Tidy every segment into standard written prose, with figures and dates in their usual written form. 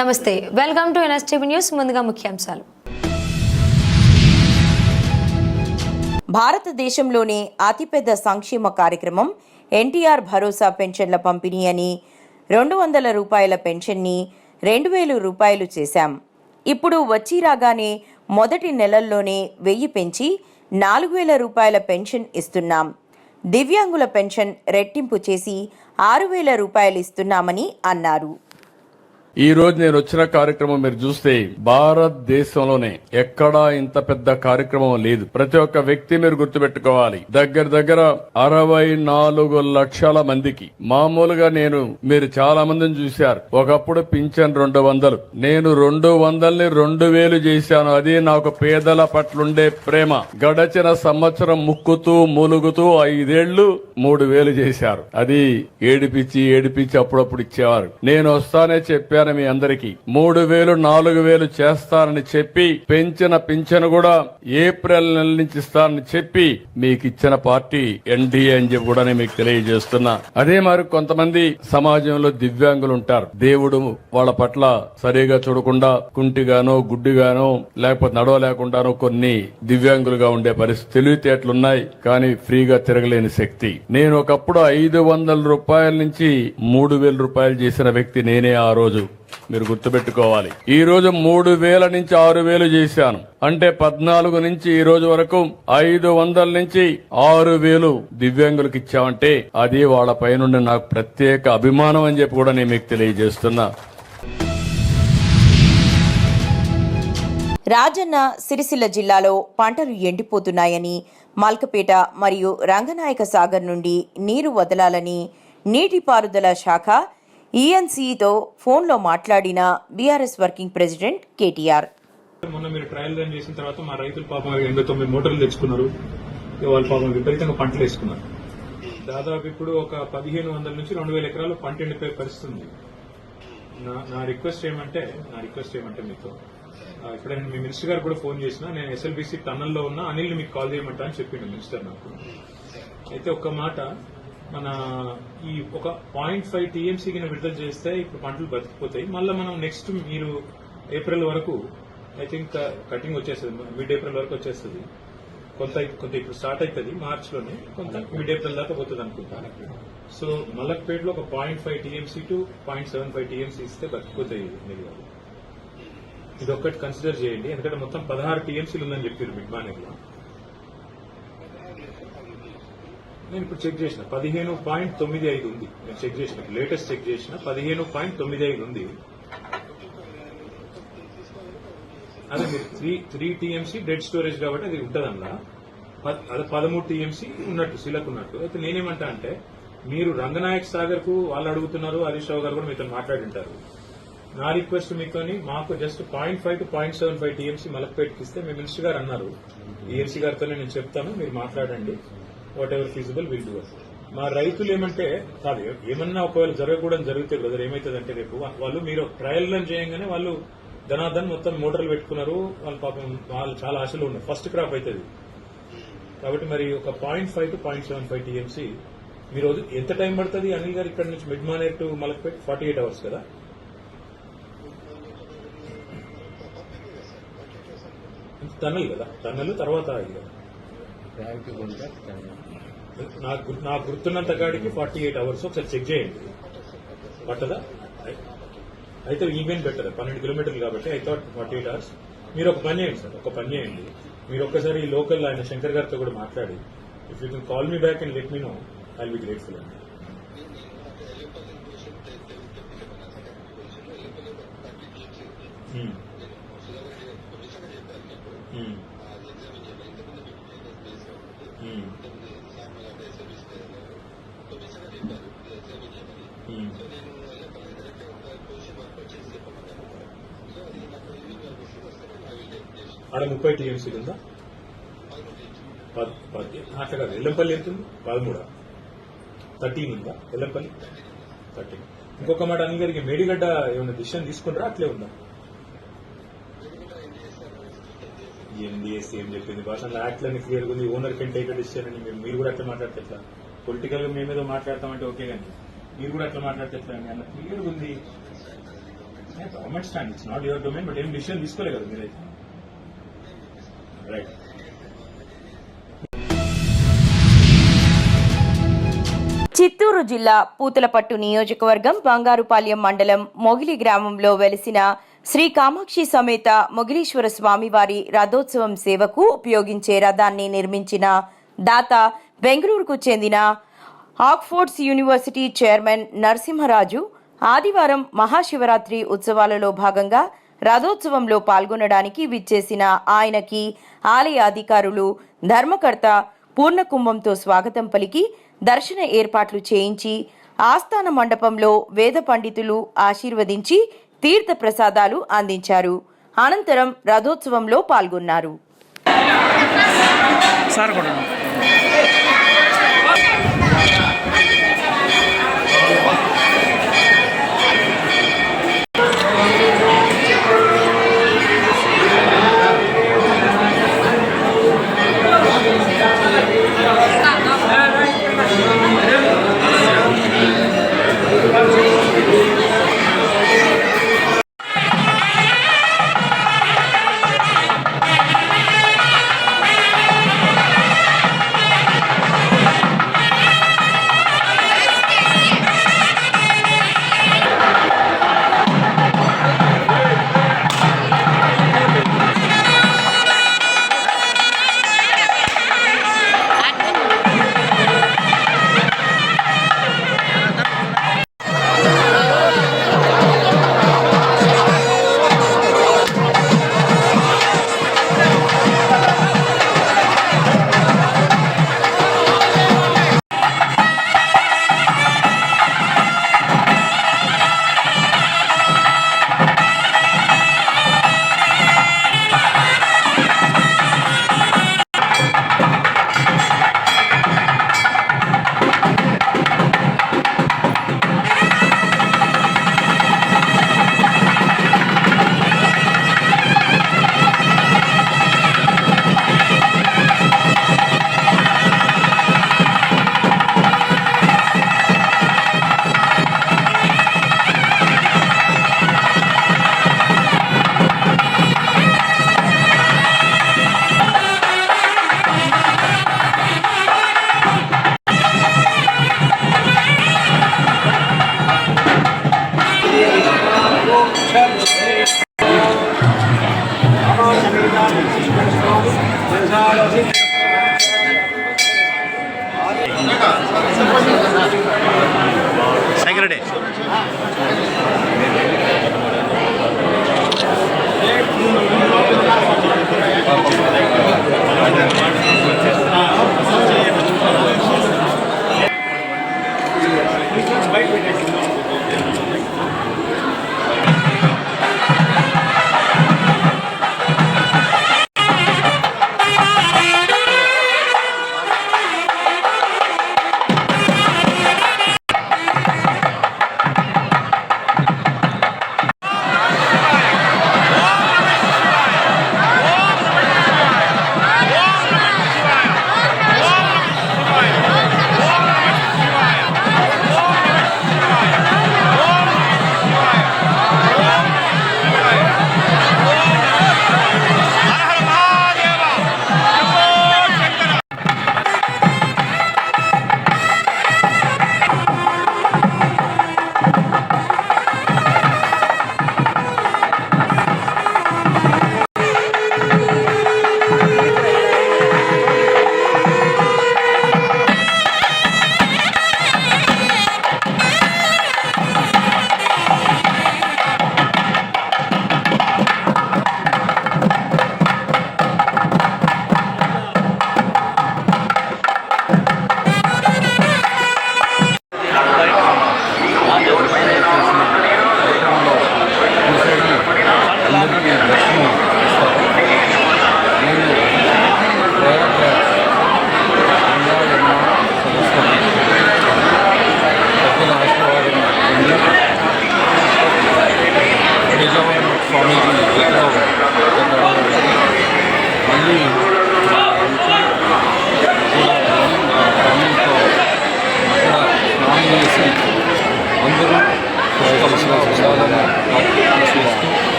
నమస్తే, welcome to NSTV news. ముందుగా ముఖ్యాంశాలు. భారతదేశంలోనే అతిపెద్ద సంక్షేమ కార్యక్రమం ఎన్టీఆర్ భరోసా పెన్షన్ల పంపిణీ అని 200 రూపాయల పెన్షన్ని 2000 రూపాయలు చేశాం. ఇప్పుడు వచ్చి రాగానే మొదటి నెలల్లోనే 1000 పెంచి 4000 రూపాయల పెన్షన్ ఇస్తున్నాం. దివ్యాంగుల పెన్షన్ రెట్టింపు చేసి 6000 రూపాయలు ఇస్తున్నామని అన్నారు. ఈ రోజు నేను వచ్చిన కార్యక్రమం మీరు చూస్తే భారతదేశంలోనే ఎక్కడా ఇంత పెద్ద కార్యక్రమం లేదు. ప్రతి ఒక్క వ్యక్తి మీరు గుర్తుపెట్టుకోవాలి, దగ్గర 64 లక్షల మందికి. మామూలుగా మీరు చాలా మందిని చూశారు. ఒకప్పుడు పింఛన్ 200, నేను 200ని 2000 చేశాను. అది నాకు పేదల పట్లుండే ప్రేమ. గడచిన సంవత్సరం ముక్కుతూ మూలుగుతూ 5 ఏళ్లు 3000 చేశారు. అది ఏడిపించి అప్పుడప్పుడు ఇచ్చేవారు. నేను వస్తానే చెప్పాను మీ అందరికి 3000 4000 చేస్తానని చెప్పి, పెంచిన పింఛను కూడా ఏప్రిల్ నెల నుంచి ఇస్తానని చెప్పి మీకు ఇచ్చిన పార్టీ ఎన్డీఏ అని చెప్పి కూడా మీకు తెలియజేస్తున్నా. అదే మరి కొంతమంది సమాజంలో దివ్యాంగులు ఉంటారు. దేవుడు వాళ్ళ పట్ల సరిగా చూడకుండా కుంటిగానో గుడ్డిగానో లేకపోతే నడవలేకుండానో కొన్ని దివ్యాంగులుగా ఉండే పరిస్థితి, తెలివితేటలున్నాయి కానీ ఫ్రీగా తిరగలేని శక్తి. నేను ఒకప్పుడు 500 రూపాయల నుంచి 3000 రూపాయలు చేసిన వ్యక్తి నేనే ఆ రోజు. మీరు గుర్తుపెట్టుకోవాలి. ఈ రోజు 3000 నుంచి 6000 చేశాను. అంటే 14 నుంచి ఈ రోజు వరకు 500 నుంచి 6000 దివ్యాంగులకు ఇచ్చామంటే అది వాళ్ళ పైనుండి నాకు ప్రత్యేక అభిమానం అని చెప్పి కూడా నేను మీకు తెలియజేస్తున్నా. రాజన్న సిరిసిల్ల జిల్లాలో పంటలు ఎండిపోతున్నాయని, మల్కపేట మరియు రంగనాయక సాగర్ నుండి నీరు వదలాలని నీటిపారుదల శాఖ ఈఎన్సీతో ఫోన్లో మాట్లాడిన బీఆర్ఎస్ వర్కింగ్ ప్రెసిడెంట్ కేటీఆర్. మొన్న మీరు ట్రయల్ రన్ చేసిన తర్వాత మా రైతులు పాపం 89 మోటార్లు తెచ్చుకున్నారు. వాళ్ళ పాపం విపరీతంగా పంటలు వేసుకున్నారు. దాదాపు ఇప్పుడు ఒక 1500 నుంచి 2000 ఎకరాలు పంట ఎండిపోయే పరిస్థితి ఉంది. నా రిక్వెస్ట్ ఏమంటే మీతో ఇప్పుడు మీ మినిస్టర్ గారు కూడా ఫోన్ చేసిన, నేను ఎస్ఎల్బీసీ టన్నల్లో ఉన్న అనిల్ని మీకు కాల్ చేయమంటా అని చెప్పిండు మినిస్టర్ నాకు. అయితే ఒక్క మాట, మన ఈ ఒక 0.5 టీఎంసీ కింద విడుదల చేస్తే ఇప్పుడు పంటలు బతికిపోతాయి. మళ్ళీ మనం నెక్స్ట్ మీరు ఏప్రిల్ వరకు ఐ థింక్ కటింగ్ వచ్చేస్తుంది, మిడ్ ఏప్రిల్ వరకు వచ్చేస్తుంది. కొంత ఇప్పుడు స్టార్ట్ అవుతుంది మార్చ్ లోనే, కొంత మిడ్ ఏప్రిల్ దాకా పోతుంది అనుకుంటా. సో మలక్పేటలో ఒక 0.5 టీఎంసీ టు 0.75 టీఎంసీ ఇస్తే బతికిపోతాయి మీరు. ఇది ఒక్కటి కన్సిడర్ చేయండి, ఎందుకంటే మొత్తం 16 టీఎంసీలు ఉందని చెప్పారు మిడ్ మానేర్లో. నేను ఇప్పుడు చెక్ చేసిన 15.95 ఉంది. నేను చెక్ చేసిన, లేటెస్ట్ చెక్ చేసిన 15.95 ఉంది. అదే మీరు 3 టీఎంసీ డెడ్ స్టోరేజ్ కాబట్టి అది ఉంటదన్నా. అది 13 టీఎంసీ ఉన్నట్టు సిలకు ఉన్నట్టు. అయితే నేనేమంటా అంటే, మీరు రంగనాయక్ సాగర్ కు వాళ్ళు అడుగుతున్నారు, హరీష్ రావు గారు కూడా మీతో మాట్లాడింటారు. నా రిక్వెస్ట్ మీతోని మాకు జస్ట్ 0.5 to 0.75 టీఎంసీ మలక్పేటకి ఇస్తే మీ మినిస్టర్ గారు అన్నారు, ఈఎన్సీ గారితోనే నేను చెప్తాను, మీరు మాట్లాడండి, what ever feasible will do. మా రైతులు ఏమంటే కాదు, ఏమన్నా ఒకవేళ జరగకూడదు జరిగితే బ్రదర్ ఏమైతుందంటే, రేపు వాళ్ళు మీరు ట్రయల్ రన్ చేయగానే వాళ్ళు ధనాధన్ మొత్తం మోటార్లు పెట్టుకున్నారు. వాళ్ళ పాపం వాళ్ళు చాలా ఆశలు ఉన్నారు, ఫస్ట్ క్రాప్ అవుతుంది కాబట్టి. మరి ఒక 0.5 to 0.75 టీఎంసీ మీరు ఎంత టైం పడుతుంది అనిల్ గారు ఇక్కడ నుంచి mid Maner to Malakpet? 48 hours కదా. టన్నల్ కదా, టన్నల్ తర్వాత నాకు గుర్తున్నంత కాడికి 48 hours. ఒకసారి చెక్ చేయండి పట్టదా. అయితే ఈవెన్ బెటర్, 12 కిలోమీటర్లు కాబట్టి ఐ థాట్ 48 hours. మీరు ఒక పని చేయండి సార్, ఒక పని చేయండి, మీరు ఒక్కసారి ఈ లోకల్ ఆయన శంకర్ గారితో కూడా మాట్లాడి, if you can call me back and let me know, I will be grateful అండి. ఆడ 30 టీఎంసీలు ఉందా? అట్లా కాదు, ఎల్లంపల్లి ఎంత ఉంది? 13. 13 ఉందా ఎల్లంపల్లి? 13. ఇంకొక మాట అనిల్ గారికి, మేడిగడ్డ ఏమైనా డిసిషన్ తీసుకుంటారా అట్లే ఉందా? ఎన్డీఎస్సీ ఏం చెప్పింది భాషలో యాక్ట్లన్నీ క్లియర్ ఉంది, ఓనర్ కెన్ టేక్ డిసిషన్ అని. మీరు కూడా అట్లా మాట్లాడితే ఎట్లా? పొలిటికల్ గా మేమేదో మాట్లాడతామంటే ఓకే, కానీ మీరు కూడా అట్లా మాట్లాడితే ఎట్లా అండి? అలా క్లియర్ ఉంది. Government stand, it's not your domain, but ఏం డిసిషన్ తీసుకోలే కదా మీరైతే. రైట్. చిత్తూరు జిల్లా పూతలపట్టు నియోజకవర్గం బంగారుపాలెం మండలం మొగిలి గ్రామంలో వెలిసిన శ్రీ కామాక్షి సమేత మొగిలీశ్వర స్వామివారి రథోత్సవం సేవకు ఉపయోగించే రథాన్ని నిర్మించిన దాత బెంగళూరుకు చెందిన ఆక్స్ఫోర్డ్స్ యూనివర్సిటీ చైర్మన్ నరసింహరాజు ఆదివారం మహాశివరాత్రి ఉత్సవాలలో భాగంగా రథోత్సవంలో పాల్గొనడానికి విచ్చేసిన ఆయనకి ఆలయ అధికారులు ధర్మకర్త పూర్ణకుంభంతో స్వాగతం పలికి దర్శన ఏర్పాట్లు చేయించి ఆస్థాన మండపంలో వేద పండితులు ఆశీర్వదించి తీర్థ ప్రసాదాలు అందించారు. అనంతరం రథోత్సవంలో పాల్గొన్నారు.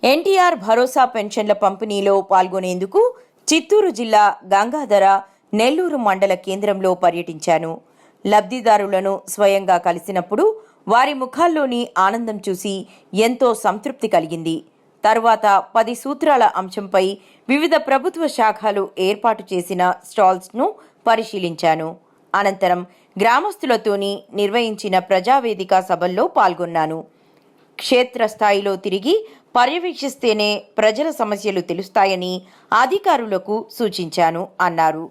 ఎన్టీఆర్ భరోసా పెన్షన్ల పంపిణీలో పాల్గొనేందుకు చిత్తూరు జిల్లా గంగాధర నెల్లూరు మండల కేంద్రంలో పర్యటించాను. లబ్ధిదారులను స్వయంగా కలిసినప్పుడు వారి ముఖాల్లోని ఆనందం చూసి ఎంతో సంతృప్తి కలిగింది. తర్వాత 10 సూత్రాల అంశంపై వివిధ ప్రభుత్వ శాఖలు ఏర్పాటు చేసిన స్టాల్స్ను పరిశీలించాను. అనంతరం గ్రామస్తులతోని నిర్వహించిన ప్రజావేదిక సభల్లో పాల్గొన్నాను. క్షేత్రస్థాయిలో తిరిగి పర్యవేక్షిస్తేనే ప్రజల సమస్యలు తెలుస్తాయని అధికారులకు సూచించాను అన్నారు.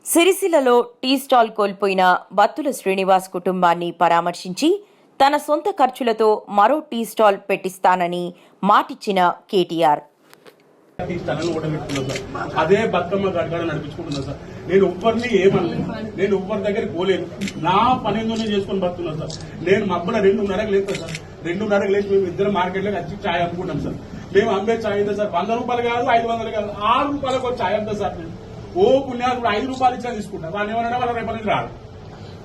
సిరిసిల్లలో టీ స్టాల్ కోల్పోయిన బత్తుల శ్రీనివాస్ కుటుంబాన్ని పరామర్శించి తన సొంత ఖర్చులతో మరో టీ స్టాల్ పెట్టిస్తానని మాటిచ్చిన కేటీఆర్. అదే బతుకమ్మ గడగడ నడిపించుకుంటున్నా సార్. నేను ఎవ్వరిని ఏమనలేదు, నేను ఎవ్వరి దగ్గరికి పోలేదు. నా పని ఏందోనే చేసుకొని బతుకున్నా సార్. నేను మబ్బుల 2:30కి లేస్తాను సార్. 2:30కి లేచి మేము ఇద్దరు మార్కెట్లోకి వచ్చి ఛాయ్ అమ్ముకుంటాం సార్. మేము అమ్మే ఛాయ్ అయితే సార్ 100 రూపాయలు కాదు, 500 కాదు, 6 రూపాయలకు ఒక ఛాయ్ అమ్ముతా సార్. నేను ఓ పుణ్యాలు 5 రూపాయలు ఇచ్చినా తీసుకుంటాను. వాళ్ళు ఏమన్నా వాళ్ళ రేపటి నుంచి రాదు.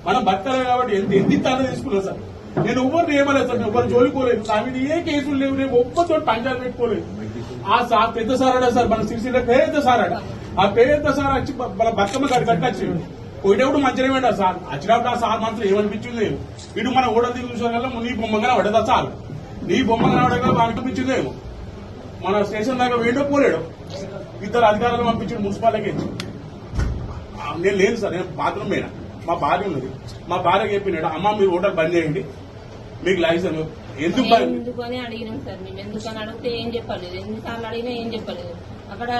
మనం బతకలేదు కాబట్టి ఎంత ఇస్తానో తీసుకున్నాం సార్. నేను ఎవరిని ఏమలేదు సార్, ఎవరు జోలికోలేదు. నా మీద ఏ కేసులు లేవు, నేను ఒక్కతో పంచాయతీ పెట్టుకోలేదు. ఆ సార్ పెద్ద సార్ అడా సార్, మన సిరిసిల్ల పెద్ద సార్ అడా. ఆ పెద్ద సార్ వచ్చి మన బతుకమ్మ కట్టచ్చి పోయేటప్పుడు మంచిగా వేడా సార్. వచ్చినప్పుడు ఆ సార్ మనసులో ఏమనిపించింది, ఇటు మన ఓడలు దిగు చూసారు కదా, నీ బొమ్మగా పడదా సార్, నీ బొమ్మగా పడగా అనిపించిందేమో. మన స్టేషన్ దాకా వేయడో పోలేడు. ఇద్దరు అధికారులు పంపించాడు మున్సిపాలిటీకి. నేను లేదు సార్, నేను బాత్రూమ్ పోయినా. మా భార్య ఉన్నది, మా భార్య చెప్పినాడు, అమ్మ మీరు హోటల్ బంద్ చేయండి, మీకు లైసెన్స్ ఎందుకని అడిగినాం సార్. మేము ఎందుకని అడిగితే ఏం చెప్పలేదు, ఎన్నిసార్లు అడిగినా ఏం చెప్పలేదు. అక్కడ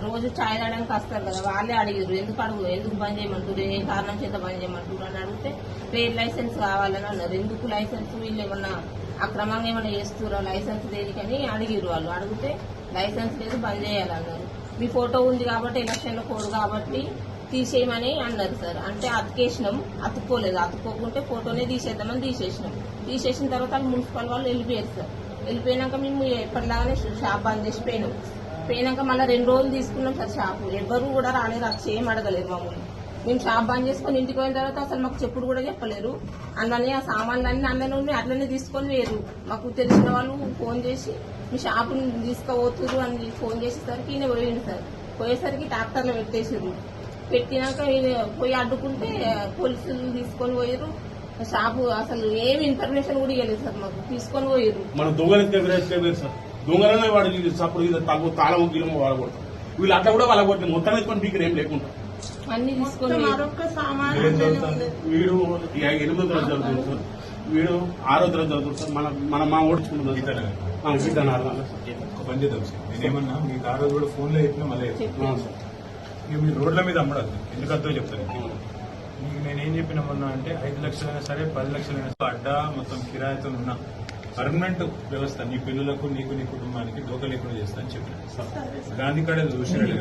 రోజు ఛాయ్ తాగడానికి వస్తారు కదా, వాళ్ళే అడిగారు ఎందుకు బంద్ చేయమంటారు, ఏ కారణం చేత బంద్ చేయమంటారు అని అడిగితే ట్రేడ్ లైసెన్స్ కావాలని అన్నారు. ఎందుకు లైసెన్స్, వీళ్ళు ఏమన్నా అక్రమంగా ఏమన్నా చేస్తురా, లైసెన్స్ దేనికని అడిగారు. వాళ్ళు అడిగితే లైసెన్స్ లేదు, బంద్ చేయాలన్నారు. మీ ఫోటో ఉంది కాబట్టి ఎలక్షన్లో కోడ్ కాబట్టి తీసేయమని అన్నారు సార్. అంటే అతికేసినాం, అతుక్కోలేదు. అతుక్కోకుంటే ఫోటోనే తీసేద్దామని తీసేసినాం. తీసేసిన తర్వాత మున్సిపల్ వాళ్ళు వెళ్ళిపోయారు సార్. వెళ్ళిపోయినాక మేము ఎప్పటిలాగానే షాప్ బంద్ చేసి పోయినాక మళ్ళీ 2 రోజులు తీసుకున్నాం సార్ షాపు. ఎవ్వరు కూడా రాలేదు, అది ఏం అడగలేదు మమ్మల్ని. మేము షాప్ బంద్ చేసుకుని ఇంటికి పోయిన తర్వాత అసలు మాకు చెప్పుడు కూడా చెప్పలేరు. అందులోనే ఆ సామాన్లన్నీ అందులో అట్లనే తీసుకొని వేరు. మాకు తెలిసిన వాళ్ళు ఫోన్ చేసి మీ షాపుని తీసుకుపోతురు అని ఫోన్ చేసేసరికి ఈయన పోయింది సార్. పోయేసరికి ట్రాక్టర్లో పెట్టేసారు. పెట్టినాక పోయి అడ్డుకుంటే పోలీసులు తీసుకొని పోయారు. షాపు అసలు ఏమి ఇన్ఫర్మేషన్ కూడా ఇవ్వలేదు సార్, మాకు తీసుకొని పోయారు. మన దొంగలు సార్, దొంగలనే వాడు సప్పుడు తాళం గిలము వాడకూడదు. వీళ్ళు అట్లా కూడా వాళ్ళ కొట్టి మొత్తం వేసుకొని మీకు ఏం లేకుండా అన్ని తీసుకొని వీడు 8వ తరగతి చదువుతుంది సార్, వీడు 6వ తరగతి చదువుతుంది సార్. మన మా ఓడించుకుంటున్నాం పని చేద్దాం సార్. నేనేమన్నా మీకు ఆ రోజు కూడా ఫోన్ లో చెప్పినా మళ్ళీ సార్, మీరు రోడ్ల మీద అమ్మడద్దు, ఎందుకంతో చెప్తాను. మీకు నేనేం చెప్పినా మొన్న అంటే 5 లక్షలైనా సరే 10 లక్షలైనా సరే అడ్డా మొత్తం కిరాయితో ఉన్న పర్మనెంట్ వ్యవస్థ నీ పిల్లలకు నీకు నీ కుటుంబానికి దోక లేకుండా చేస్తా అని చెప్పిన గాంధీ కాడ చూసినట్టు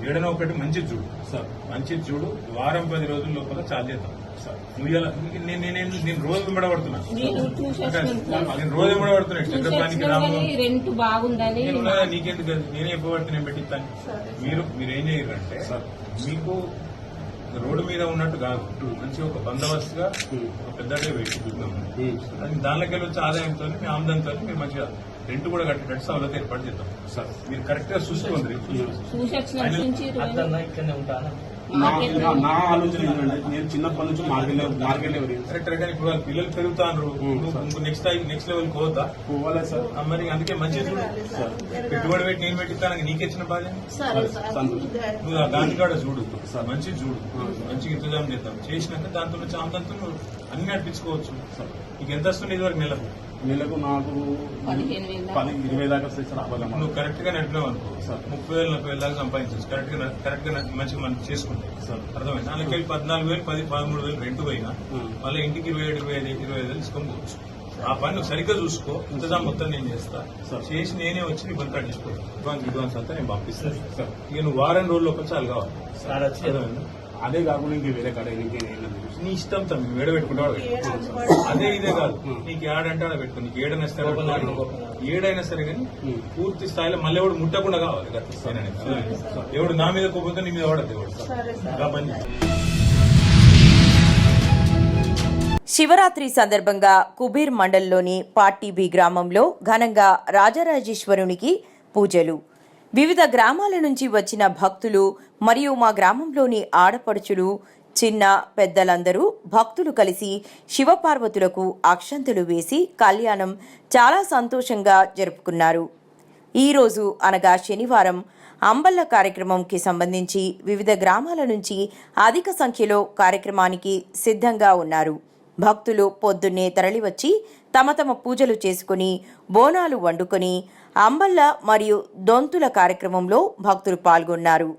ఏడనో ఒకటి మంచిది చూడు సార్, మంచిది చూడు. వారం 10 రోజుల లోపల చాలు చేద్దాం సార్. నేను రోజు విమడబడుతున్నా, నేను రోజు విమడబడుతున్నా. చంద్రబాబుకి రెంట్ బాగుందని నీకెందుకు, నేనే ఇవ్వబడితే నేను పెట్టిస్తాను. మీరేం చేయరంటే మీకు రోడ్డు మీద ఉన్నట్టు కాదు, మంచి ఒక బందోబస్తుగా ఒక పెద్దగా పెట్టుకుంటున్నాం. దానిలోకి వెళ్ళి వచ్చే ఆదాయంతో మీ ఆమ్దంతో మీరు మంచిగా రెంట్ కూడా కట్టేటట్టు సౌలభ్యం ఏర్పాటు చేద్దాం సార్. మీరు కరెక్ట్ గా చూసుకోండి. నా ఆలోచన ఏంటంటే నేను చిన్నప్పటి నుంచి మార్కెట్ కరెక్ట్ కానీ ఇప్పుడు వాళ్ళ పిల్లలు పెరుగుతారు, నెక్స్ట్ లెవెల్ పోతా పోవాలా సార్. మరి అందుకే మంచిగా చూడు సార్. పెట్టుబడి పెట్టి నేను పెట్టిస్తాను, నీకెచ్చిన బాధ నువ్వు దాని కాడ చూడు సార్, మంచిగా చూడు, మంచిగా ఇంతజాం చేద్దాం. చేసినాక దాంతో చాంతంతో అన్ని నడిపించుకోవచ్చు సార్. నీకు ఎంత వస్తుంది ఇది వరకు నెలకు నాకు 15,000-20,000 దాకా వస్తాయి సార్. నువ్వు కరెక్ట్ గా నడిపినావు అనుకో సార్, 30,000-40,000 దాకా సంపాదించవచ్చు. కరెక్ట్ గా మంచిగా మనం చేసుకుంటాం సార్. అర్థమైంది. అందుకే 14,000, 13,000 రెంట్ పోయినా మళ్ళీ ఇంటికి 27,000-25,000 తీసుకొని పోవచ్చు. ఆ పని నువ్వు సరిగ్గా చూసుకో, ఇంతజాం మొత్తం నేను చేస్తా, చేసి నేనే వచ్చి నీ పని కట్టించుకోవాలి. అడ్వాన్స్ అంతా నేను పంపిస్తాను. ఇక నువ్వు వారం రోజుల్లో ఒక చాలు కావాలి. అదే కాకుండా ఇంక వేరే కాడ నీ ఇష్టం తమ్మి, నువ్వు ఏడబెట్టుకుంటావు అదే ఇదే కాదు, నీకు ఏడంటే ఆడ పెట్టుకో, నీకు ఏడైనా సరే ఏడైనా సరే కానీ పూర్తి స్థాయిలో మళ్ళీ ఎవడు ముట్టకుండా కావాలి. ఎవడు నా మీద కోపంతో నీ మీద వాడద్దు ఎవడు. శివరాత్రి సందర్భంగా కుబీర్ మండల్లోని పార్టీ బి గ్రామంలో ఘనంగా రాజరాజేశ్వరునికి పూజలు. వివిధ గ్రామాల నుంచి వచ్చిన భక్తులు మరియు మా గ్రామంలోని ఆడపడుచులు, చిన్న పెద్దలందరూ భక్తులు కలిసి శివపార్వతులకు అక్షంతలు వేసి కళ్యాణం చాలా సంతోషంగా జరుపుకున్నారు. ఈరోజు అనగా శనివారం అంబల్ల కార్యక్రమంకి సంబంధించి వివిధ గ్రామాల నుంచి అధిక సంఖ్యలో కార్యక్రమానికి సిద్ధంగా ఉన్నారు. భక్తులు పొద్దున్నే తరలివచ్చి తమ తమ పూజలు చేసుకుని బోనాలు వండుకొని అంబల్ల మరియు దొంతుల కార్యక్రమంలో భక్తులు పాల్గొన్నారు.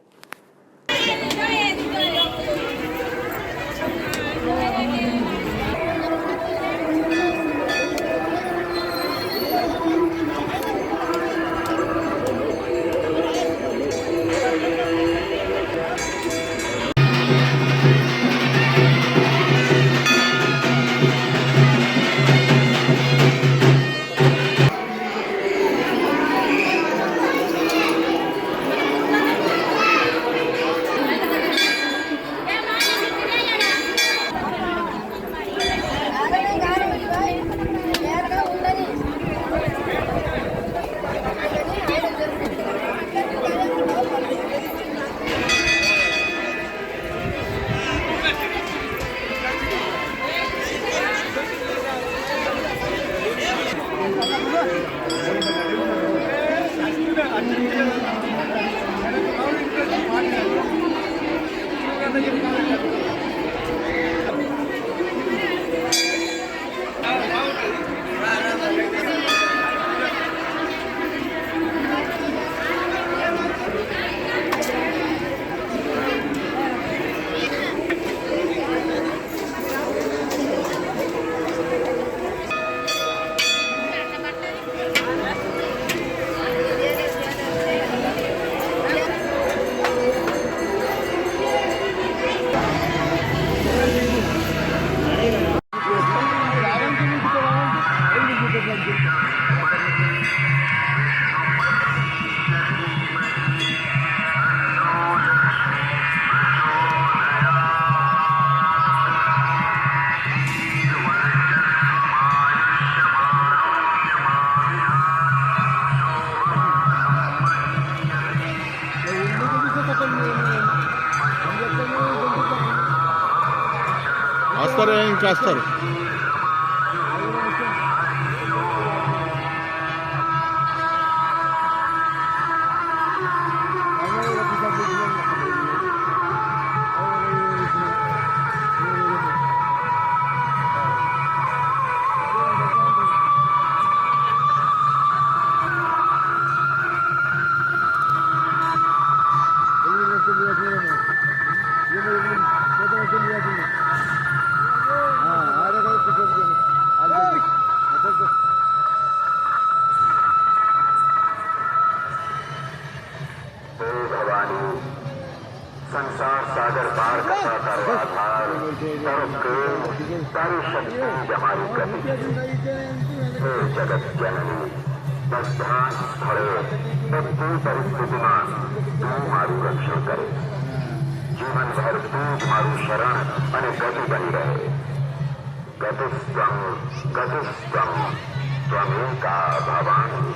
వస్తారు ఇంకా వస్తారు. संसार सागर पार करना सर्वाधार सारी शक्ति हमारी गति हे जगत जननी बस ध्यान स्थळे बધી પરિસ્થિતિમાં તું મારું રક્ષણ કરે. જીવનભર તું જ મારું શરણ અને ગતિ બની રહે. ગતિસ્ત્વં ગતિસ્ત્વં ત્વમેકા ભવાની.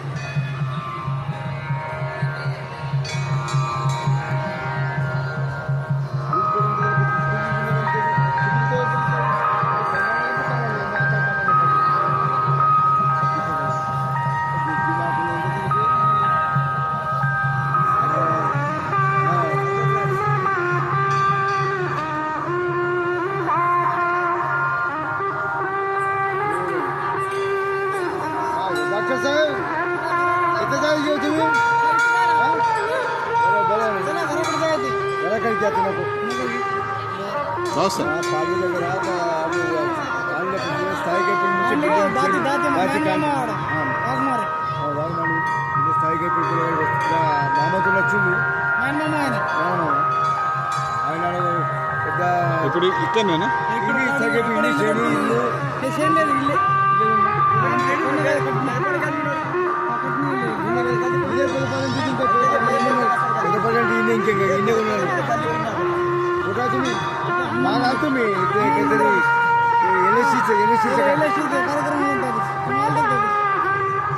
डॉक्टर साहेब इथे जाऊ येऊ तुम्ही घराकडे जाते नको सर స్థాయికి స్థాయికి మామతులు వచ్చింది ఆయన పెద్ద ఇప్పుడు ఇక్కడనేనా ఇంకే ఉన్నాడు మాకు तुम्ही काहीतरी एनएससी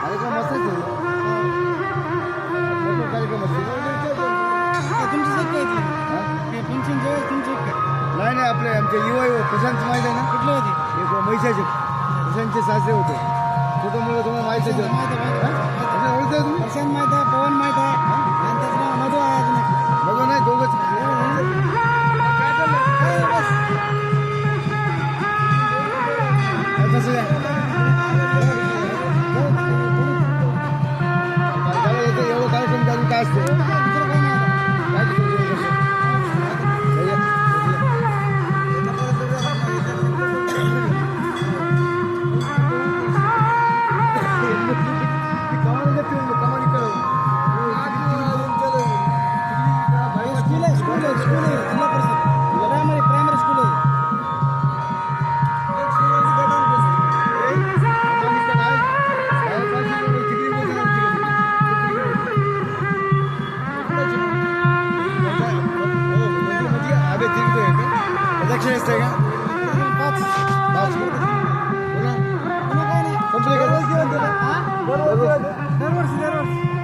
कार्यक्रम असेल कार्यक्रम नाही आपले आमचे युवा प्रशांत माहिती आहे ना कुठले होते एक महिषाचे प्रशांतचे सासरे होते त्याच्यामुळे तुम्हाला माहिती आहे ओळखताय तुम्ही प्रशांत माहित आहे पवन माहित आहे आणि त्याचं मधू आहे मधू नाही दोघंच एवढं कार्यक्रम चालू काय असते प्रायमरी स्कूल दक्षिण असते का दरवर्षी